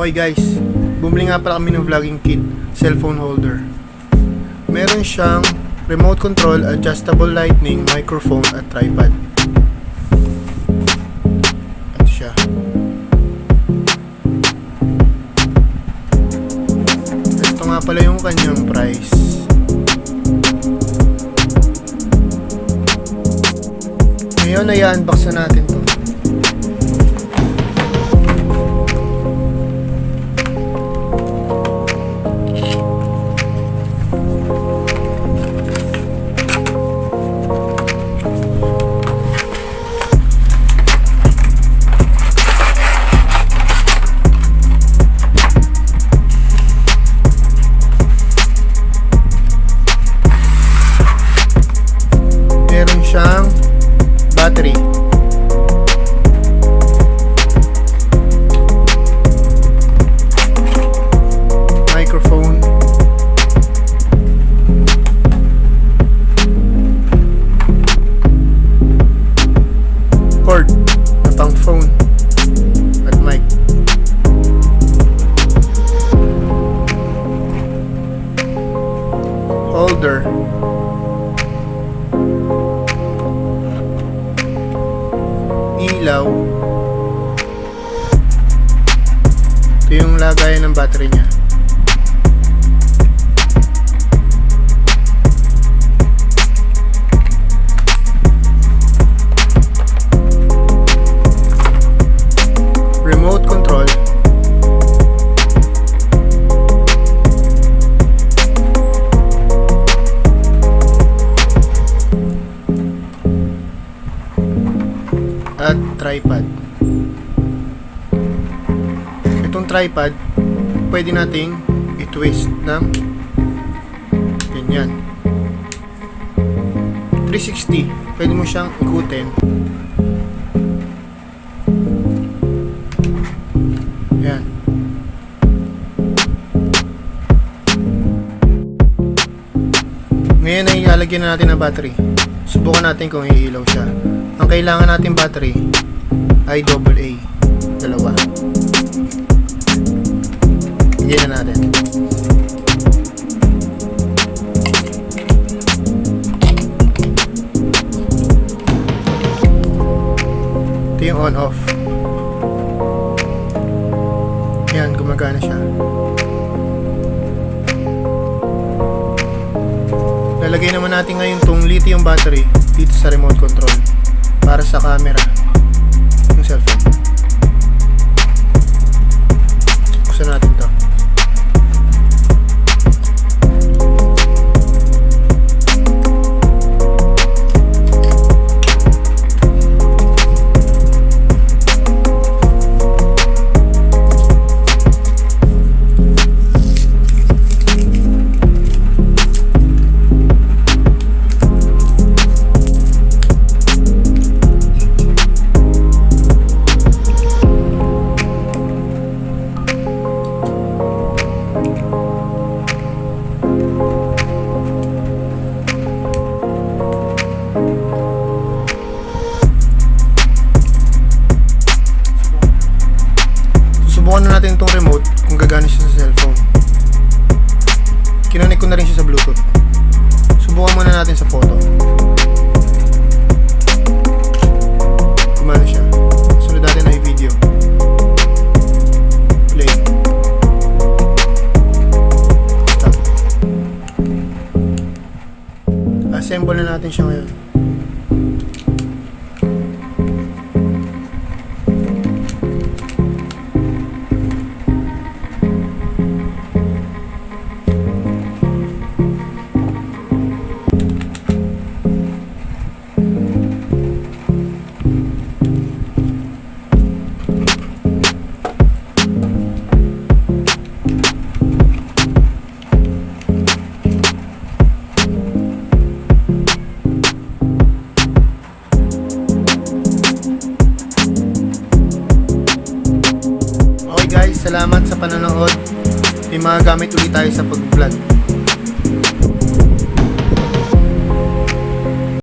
Okay guys, bumili nga pala kami ng vlogging kit, cellphone holder. Meron siyang remote control, adjustable lighting, microphone at tripod. Ito siya. Ito nga pala yung kanyang price. Ngayon ay unbox na natin to. Meron siyang battery, microphone, cord na pang phone at mic. Holder, ilaw. Ito yung lagayan ng battery niya. Remote control. At tripod. Itong tripod pwede nating i-twist ng ganyan 360. Pwede mo siyang ikutin. Yan. Ngayon ay ilalagyan na natin ng battery. Subukan natin kung iilaw siya. Ang kailangan natin battery ay AA, dalawa. Bigyan na natin. Ito yung on off. Yan, gumagana siya. Lalagay naman natin ngayon tong lithium battery dito sa remote control para sa camera ng cellphone. Buksan natin to. Subukan na natin itong remote kung gagana siya sa cellphone. Kinonek ko na rin siya sa Bluetooth. Subukan muna natin sa photo. Gumana siya. Sunod natin na i-video. Play. Stop. Assemble na natin siya ngayon. Salamat sa panonood. May mga gamit ulit tayo sa pag-vlog.